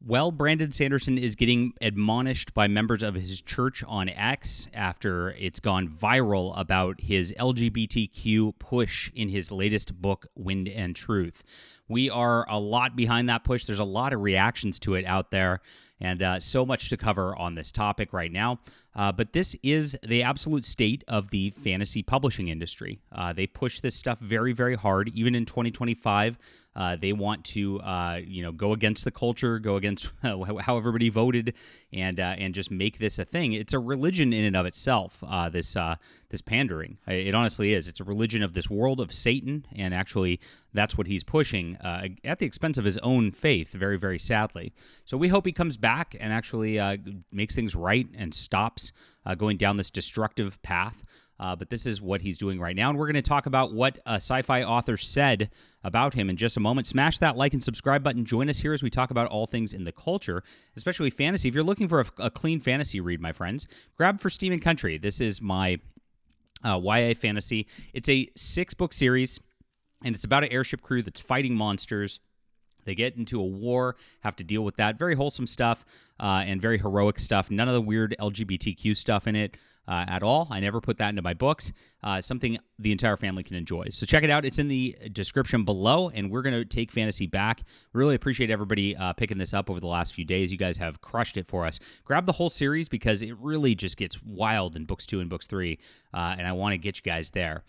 Well, Brandon Sanderson is getting admonished by members of his church on X after it's gone viral about his LGBTQ push in his latest book, Wind and Truth. We are a lot behind that push. There's a lot of reactions to it out there, and so much to cover on this topic right now. But this is the absolute state of the fantasy publishing industry. They push this stuff very, very hard. Even in 2025, they want to, go against the culture, go against how everybody voted, and just make this a thing. It's a religion in and of itself. This pandering, it honestly is. It's a religion of this world of Satan, and actually, that's what he's pushing at the expense of his own faith. Very, very sadly. So we hope he comes back and actually makes things right and stops going down this destructive path. But this is what he's doing right now, and we're going to talk about what a sci-fi author said about him in just a moment. Smash that like and subscribe button. Join us here as we talk about all things in the culture, especially fantasy. If you're looking for a clean fantasy read, my friends, grab For Steam and Country. This is my YA fantasy. It's a 6-book series, and it's about an airship crew that's fighting monsters. They get into a war, have to deal with that. Very wholesome stuff and very heroic stuff. None of the weird LGBTQ stuff in it at all. I never put that into my books. Something the entire family can enjoy. So check it out. It's in the description below, and we're going to take fantasy back. Really appreciate everybody picking this up over the last few days. You guys have crushed it for us. Grab the whole series because it really just gets wild in books 2 and books 3, and I want to get you guys there.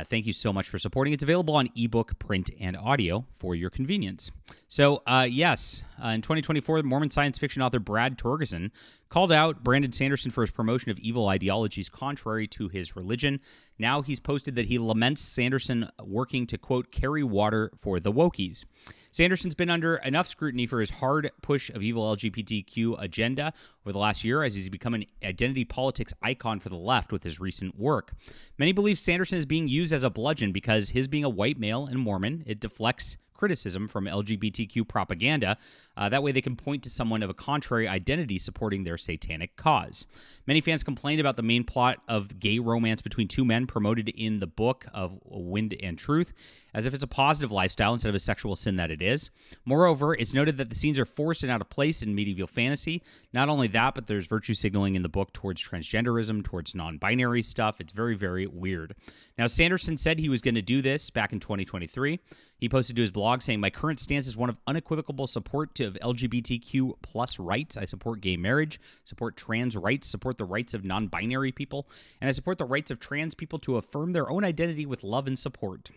Thank you so much for supporting. It's available on ebook, print, and audio for your convenience. So, yes, in 2024, the Mormon science fiction author Brad Torgerson called out Brandon Sanderson for his promotion of evil ideologies contrary to his religion. Now he's posted that he laments Sanderson working to, quote, carry water for the wokies. Sanderson's been under enough scrutiny for his hard push of evil LGBTQ agenda over the last year as he's become an identity politics icon for the left with his recent work. Many believe Sanderson is being used as a bludgeon because his being a white male and Mormon, it deflects criticism from LGBTQ propaganda. That way they can point to someone of a contrary identity supporting their satanic cause. Many fans complained about the main plot of gay romance between two men promoted in the book of Wind and Truth, as if it's a positive lifestyle instead of a sexual sin that it is. Moreover, it's noted that the scenes are forced and out of place in medieval fantasy. Not only that, but there's virtue signaling in the book towards transgenderism, towards non-binary stuff. It's very, very weird. Now, Sanderson said he was going to do this back in 2023. He posted to his blog saying, "My current stance is one of unequivocal support of LGBTQ plus rights. I support gay marriage, support trans rights, support the rights of non-binary people, and I support the rights of trans people to affirm their own identity with love and support.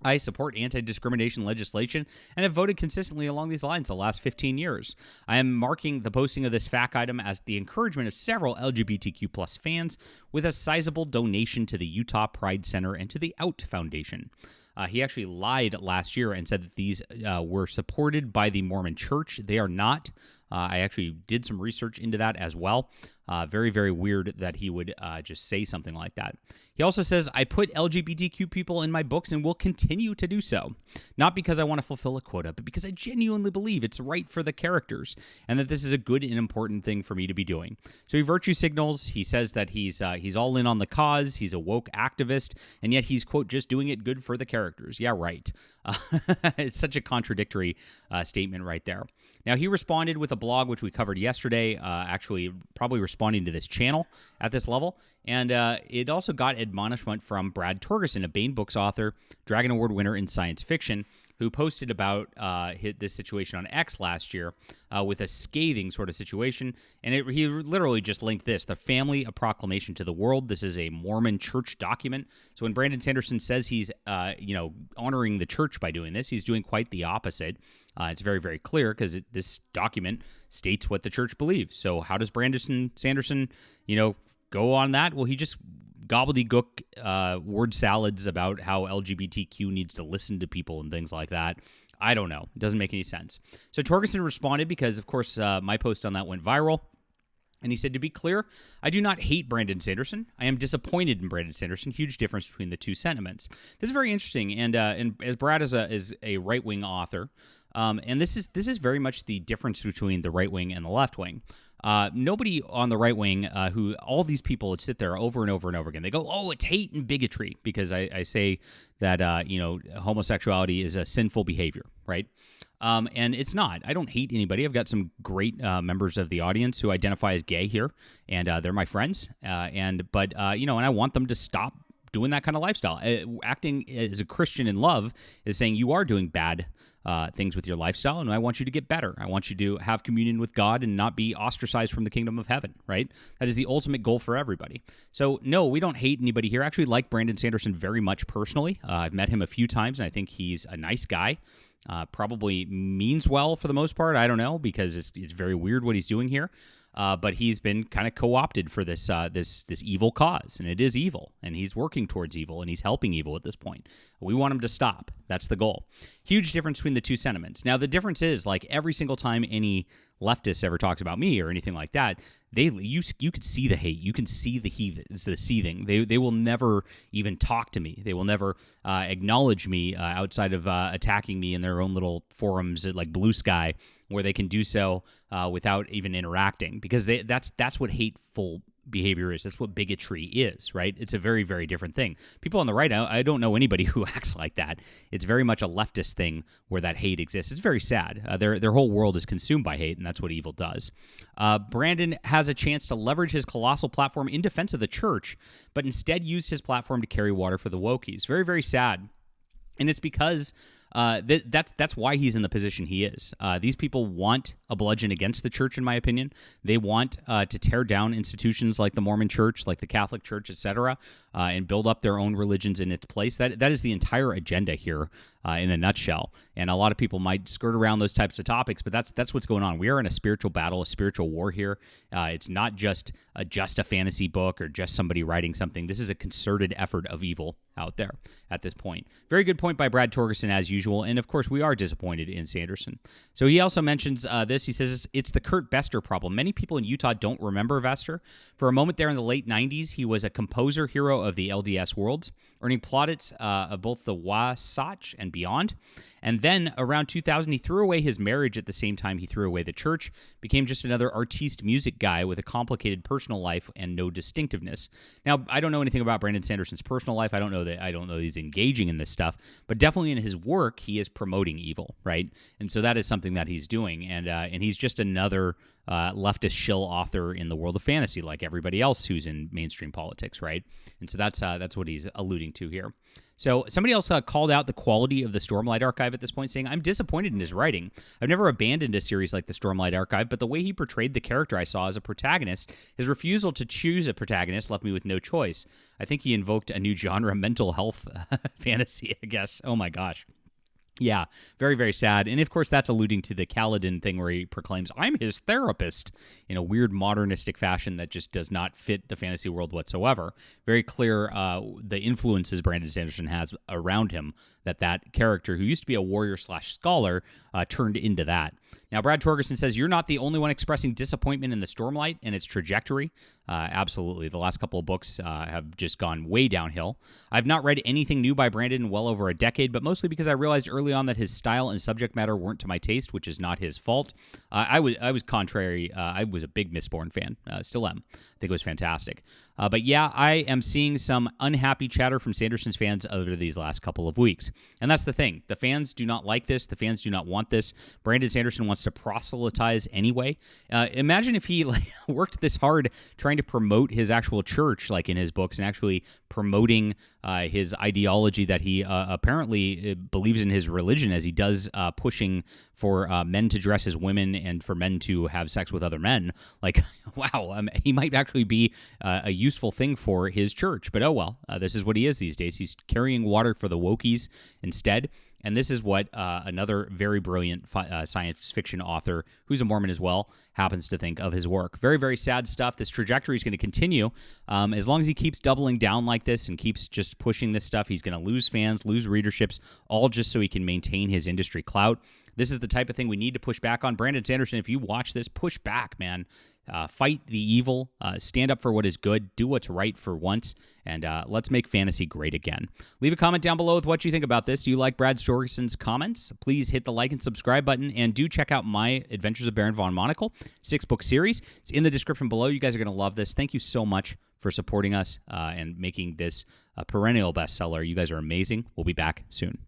I support anti-discrimination legislation and have voted consistently along these lines the last 15 years. I am marking the posting of this FAQ item as the encouragement of several LGBTQ plus fans with a sizable donation to the Utah Pride Center and to the Out Foundation." He actually lied last year and said that these were supported by the Mormon Church. They are not. I actually did some research into that as well. Very, very weird that he would just say something like that. He also says, "I put LGBTQ people in my books and will continue to do so. Not because I want to fulfill a quota, but because I genuinely believe it's right for the characters and that this is a good and important thing for me to be doing." So he virtue signals. He says that he's all in on the cause. He's a woke activist, and yet he's, quote, just doing it good for the characters. Yeah, right. It's such a contradictory statement right there. Now, he responded with a blog, which we covered yesterday, actually probably responding to this channel at this level. And it also got admonishment from Brad Torgerson, a Bain Books author, Dragon Award winner in science fiction, who posted about this situation on X last year with a scathing sort of situation. And he literally just linked this: "The Family, a Proclamation to the World." This is a Mormon church document. So when Brandon Sanderson says he's honoring the church by doing this, he's doing quite the opposite. It's very, very clear because this document states what the church believes. So how does Brandon Sanderson, go on that? Well, he just gobbledygook word salads about how LGBTQ needs to listen to people and things like that. I don't know. It doesn't make any sense. So Torgerson responded because, of course, my post on that went viral. And he said, "To be clear, I do not hate Brandon Sanderson. I am disappointed in Brandon Sanderson. Huge difference between the two sentiments." This is very interesting. And as Brad is a right-wing author, and this is very much the difference between the right wing and the left wing. Nobody on the right wing, who all these people would sit there over and over and over again. They go, "Oh, it's hate and bigotry," because I say that homosexuality is a sinful behavior, right? And it's not. I don't hate anybody. I've got some great members of the audience who identify as gay here, and they're my friends. But and I want them to stop doing that kind of lifestyle. Acting as a Christian in love is saying you are doing bad things with your lifestyle, and I want you to get better. I want you to have communion with God and not be ostracized from the kingdom of heaven, right? That is the ultimate goal for everybody. So, no, we don't hate anybody here. I actually like Brandon Sanderson very much personally. I've met him a few times, and I think he's a nice guy. Probably means well for the most part. I don't know, because it's very weird what he's doing here. But he's been kind of co-opted for this evil cause, and it is evil, and he's working towards evil, and he's helping evil at this point. We want him to stop. That's the goal. Huge difference between the two sentiments. Now, the difference is, like, every single time any leftist ever talks about me or anything like that, you could see the hate. You can see the seething. They will never even talk to me. They will never acknowledge me outside of attacking me in their own little forums like Blue Sky, where they can do so without even interacting, because that's what hateful behavior is. That's what bigotry is, right? It's a very, very different thing. People on the right, I don't know anybody who acts like that. It's very much a leftist thing where that hate exists. It's very sad. Their whole world is consumed by hate, and that's what evil does. Brandon has a chance to leverage his colossal platform in defense of the church, but instead used his platform to carry water for the wokies. Very, very sad. And it's because that's why he's in the position he is. These people want a bludgeon against the church, in my opinion. They want to tear down institutions like the Mormon Church, like the Catholic Church, etc., and build up their own religions in its place. That is the entire agenda here in a nutshell. And a lot of people might skirt around those types of topics, but that's what's going on. We are in a spiritual battle, a spiritual war here. It's not just a fantasy book or just somebody writing something. This is a concerted effort of evil out there at this point. Very good point by Brad Torgerson, as usual. And of course, we are disappointed in Sanderson. So he also mentions this. He says it's the Kurt Bester problem. Many people in Utah don't remember Bester. For a moment there in the late 90s, he was a composer hero of the LDS worlds, earning plaudits of both the Wasatch and beyond. And then around 2000, he threw away his marriage at the same time he threw away the church, became just another artiste music guy with a complicated personal life and no distinctiveness. Now, I don't know anything about Brandon Sanderson's personal life. I don't know that he's engaging in this stuff, but definitely in his work, he is promoting evil, right? And so that is something that he's doing, and he's just another leftist shill author in the world of fantasy, like everybody else who's in mainstream politics, right? And so that's what he's alluding to here. So somebody else called out the quality of the Stormlight Archive at this point, saying, I'm disappointed in his writing. I've never abandoned a series like the Stormlight Archive, but the way he portrayed the character I saw as a protagonist, his refusal to choose a protagonist left me with no choice. I think he invoked a new genre, mental health fantasy, I guess. Oh my gosh. Yeah, very, very sad. And of course, that's alluding to the Kaladin thing where he proclaims, I'm his therapist, in a weird modernistic fashion that just does not fit the fantasy world whatsoever. Very clear the influences Brandon Sanderson has around him, that character who used to be a warrior/scholar turned into that. Now, Brad Torgerson says, you're not the only one expressing disappointment in the Stormlight and its trajectory. Absolutely. The last couple of books have just gone way downhill. I've not read anything new by Brandon in well over a decade, but mostly because I realized early on that his style and subject matter weren't to my taste, which is not his fault. I was contrary. I was a big Mistborn fan. Still am. I think it was fantastic. But yeah, I am seeing some unhappy chatter from Sanderson's fans over these last couple of weeks. And that's the thing. The fans do not like this. The fans do not want this. Brandon Sanderson wants to proselytize anyway. Imagine if he worked this hard trying to promote his actual church, like in his books, and actually promoting his ideology that he apparently believes in his religion, as he does pushing for men to dress as women and for men to have sex with other men. Like, wow, he might actually be a useful thing for his church. But oh well, this is what he is these days. He's carrying water for the wokies instead. And this is what another very brilliant science fiction author, who's a Mormon as well, happens to think of his work. Very, very sad stuff. This trajectory is going to continue. As long as he keeps doubling down like this and keeps just pushing this stuff, he's going to lose fans, lose readerships, all just so he can maintain his industry clout. This is the type of thing we need to push back on. Brandon Sanderson, if you watch this, push back, man. Fight the evil. Stand up for what is good. Do what's right for once. And let's make fantasy great again. Leave a comment down below with what you think about this. Do you like Brad Torgerson's comments? Please hit the like and subscribe button. And do check out my Adventures of Baron von Monocle 6-book series. It's in the description below. You guys are going to love this. Thank you so much for supporting us and making this a perennial bestseller. You guys are amazing. We'll be back soon.